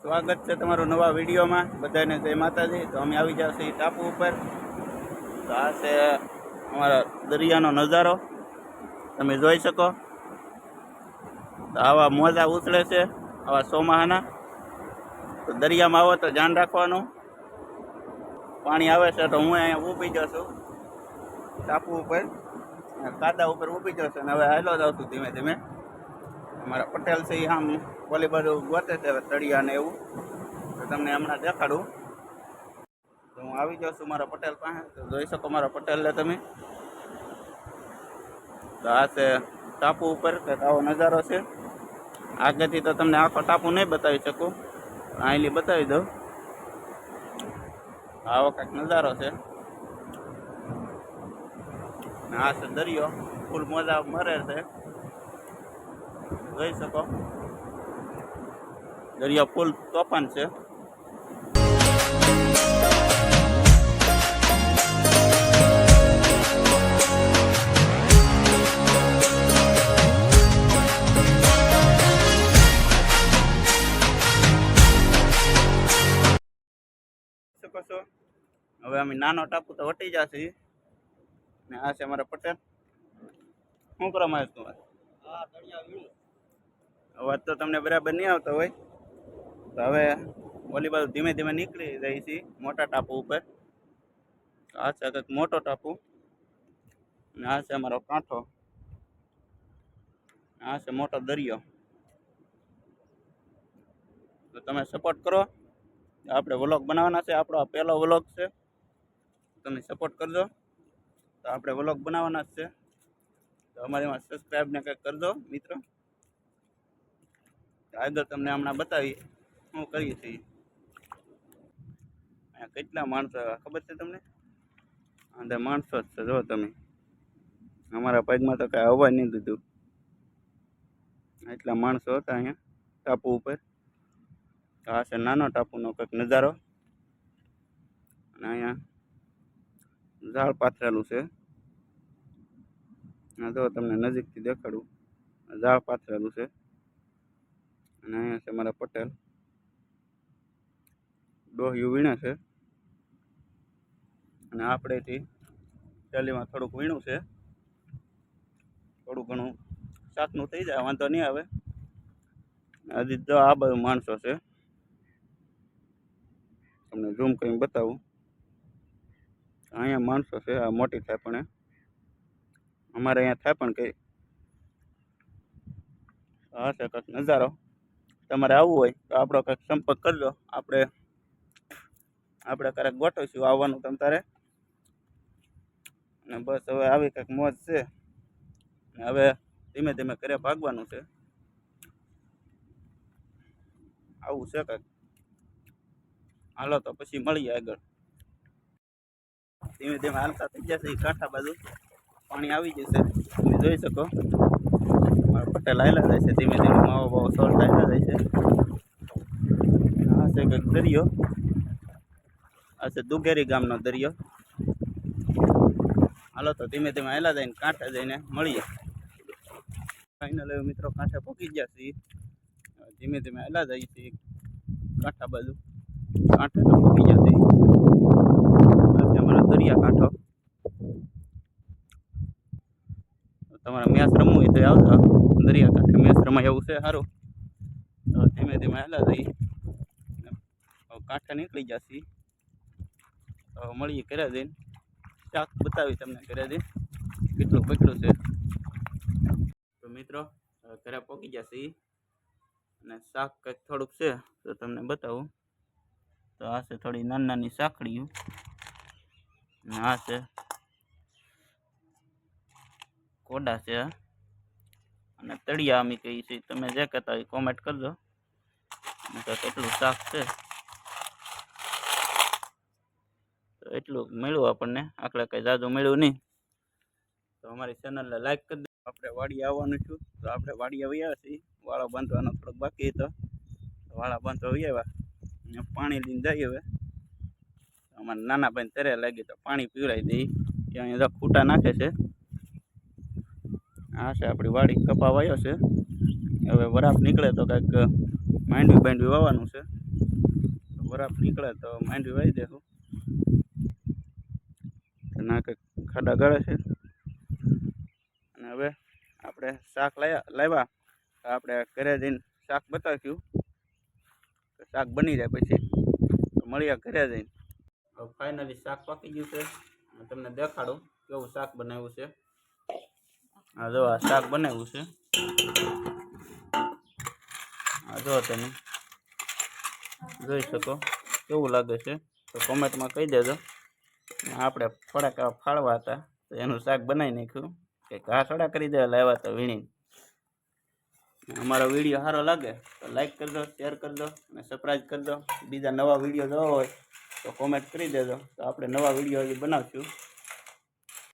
સ્વાગત છે તમારું નવા વિડીયોમાં। બધાને જય માતાજી। તો અમે આવી ગયા છીએ ટાપુ ઉપર। તો આ છે અમારા દરિયાનો નજારો, તમે જોઈ શકો। તો આવા મોજા ઉછળે છે આવા ચોમાહાના। તો દરિયામાં આવો તો ધ્યાન રાખવાનું। પાણી આવે છે તો હું અહીંયા ઊભી ગયો છું ટાપુ ઉપર, કાદા ઉપર ઊભી ગયો છું અને હવે હાલો જાઉં છું ધીમે ધીમે। અમારા પટેલ છે એ આમ ઓલી બાજુ ગોતે છે તળિયા ને એવું, તો તમને હમણાં દેખાડું। તો હું આવી જાઉં છું મારા પટેલ પાસે, તો જોઈ શકો મારા પટેલને તમે। તો આ છે ટાપુ ઉપર કંઈક આવો નજારો છે। આગળથી તો તમને આખો ટાપુ નહીં બતાવી શકું, અહીંથી બતાવી દઉં। આવો કંઈક નજારો છે। આ છે દરિયો, ફૂલ મોજા મરે છે, જોઈ શકો। દરિયા ફૂલ તોફાન છે। શકો છો હવે અમે નાનો ટાપુ તો વટી જશે ને આ છે અમારા પટેલ। શું કરવા માંગે તું? અવાજ તો તમને બરાબર નહીં આવતો હોય, તો હવે ઓલી બાજુ ધીમે ધીમે નીકળી રહી છે મોટા ટાપુ ઉપર। આ છે કંઈક મોટો ટાપુ અને આ છે અમારો કાંઠો, આ છે મોટો દરિયો। તો તમે સપોર્ટ કરો, આપણે વ્લોગ બનાવવાના છે, આપણો આ પહેલો વ્લોગ છે, તમે સપોર્ટ કરજો। તો આપણે વ્લોગ બનાવવાના જ છે, તો અમારીમાં સબસ્ક્રાઈબ ને કંઈક કરજો મિત્રો। આગળ તમને હમણાં બતાવી શું કરીએ છીએ। અહીંયા કેટલા માણસો ખબર છે તમને? અંદર માણસો જ છે, જો તમે। અમારા પગમાં તો કાંઈ આવવા નહીં દીધું, એટલા માણસો હતા અહીંયા ટાપુ ઉપર। આ છે નાનો ટાપુનો કંઈક નજારો અને અહીંયા ઝાડ પાથરેલું છે। જો તમને નજીકથી દેખાડું, ઝાડ પાથરેલું છે અને અહીંયા છે મારા પટેલ, ડોહિયું વીણે છે અને આપણેથી થેલીમાં થોડુંક વીણું છે, થોડું ઘણું શાકનું થઈ જાય, વાંધો નહીં આવે। હજી જો આ બધું માણસો છે, તમને ઝૂમ કરીને બતાવું। અહીંયા માણસો છે, આ મોટી થાય પણ અમારે અહીંયા થાય પણ કઈ। આ છે કંઈક નજારો, તમારે આવવું હોય તો આપણો કંઈક સંપર્ક કરજો, આપણે ક્યારેક ગોઠવીશું આવવાનું તમ તારે। અને બસ હવે આવી કંઈક મોજ છે, હવે ધીમે ધીમે ઘરે ભાગવાનું છે, આવું છે કંઈક। હાલો તો પછી મળીએ આગળ। ધીમે ધીમે હાલતા થઈ જશે કાંઠા બાજુ, પાણી આવી જશે, તમે જોઈ શકો। મારા પટેલ હાલ્યા જાય છે ધીમે ધીમે, માવો બાવો સોળતા હાલ્યા જાય છે। આ છે કંઈક દરિયો, આ છે દુગેરી ગામનો દરિયો। હાલો તો ધીમે ધીમે હાલ્યા જઈને કાંઠે જઈને મળીએ। ફાઇનલ હવે મિત્રો કાંઠે પહોંચી ગયા છીએ, ધીમે ધીમે હાલ્યા જઈએ છીએ કાંઠા બાજુ। કાંઠે તો પહોંચી ગયા છીએ, અમારો દરિયા કાંઠો। તમારે મેચ રમવું હોય તો આવજો, દરિયા કાંઠે મેચ રમાય એવું છે સારું। તો ધીમે ધીમે હાલ્યા જઈએ, કાંઠે નીકળી ગયા છીએ। તો મળીએ ઘરે જઈને, શાક બતાવી તમને ઘરે જઈને કેટલું પકડ્યું છે। તો મિત્રો ઘરે પહોંચી ગયા છીએ અને શાક કંઈક થોડુંક છે તો તમને બતાવું। તો આ છે થોડી નાની નાની સાંકળીઓ, અને આ છે કોડા છે અને તળિયા અમે કહીએ છીએ, તમે જે કહેતા હોય કોમેન્ટ કરજો। તો કેટલું શાક છે તો એટલું મળ્યું આપણને, આખરે કંઈ જાજુ મળ્યું નહીં। તો અમારી ચેનલને લાઈક કરી દો। આપણે વાડી આવવાનું છું, તો આપણે વાડી આવી આવ્યા છીએ, વાળા બાંધવાનો થોડોક બાકી હતો, વાળા બાંધવા આવી આવ્યા અને પાણી લઈને જઈએ। હવે અમારા નાના ભાઈને તરે લાગી તો પાણી પીવડાવી દઈએ, ત્યાં અહીંયા ખૂટા નાખે છે। આ છે આપણી વાડી, કપા વાયો છે, હવે વરાપ નીકળે તો કંઈક માંડવી બાંડવી વાવવાનું છે। વરાપ નીકળે તો માંડવી વાવી દેવું. ના કંઈક ખાડા ગળે છે. અને હવે આપણે શાક લાવ્યા તો આપણે ઘરે જઈને શાક બતાવ્યું. શાક બની જાય પછી તો મળીએ ઘરે જઈને. હવે ફાઇનલી શાક પાકી ગયું છે. તમને દેખાડું કેવું શાક બનાવ્યું છે. આ જો આ શાક બનાવ્યું છે. આ જો તમે જોઈ શકો કેવું લાગે છે તો કોમેન્ટમાં કહી દેજો. આપણે થોડાક ફાળવા હતા તો એનું શાક બનાવી નાખ્યું કે ઘા થોડા કરી દેવા લાવ્યા હતા વીણી. અમારો વિડીયો સારો લાગે તો લાઈક કરજો, શેર કરજો અને સબસ્ક્રાઈબ કરજો. બીજા નવા વિડીયો જોવા હોય તો કોમેન્ટ કરી દેજો તો આપણે નવા વિડીયો હજી બનાવશું.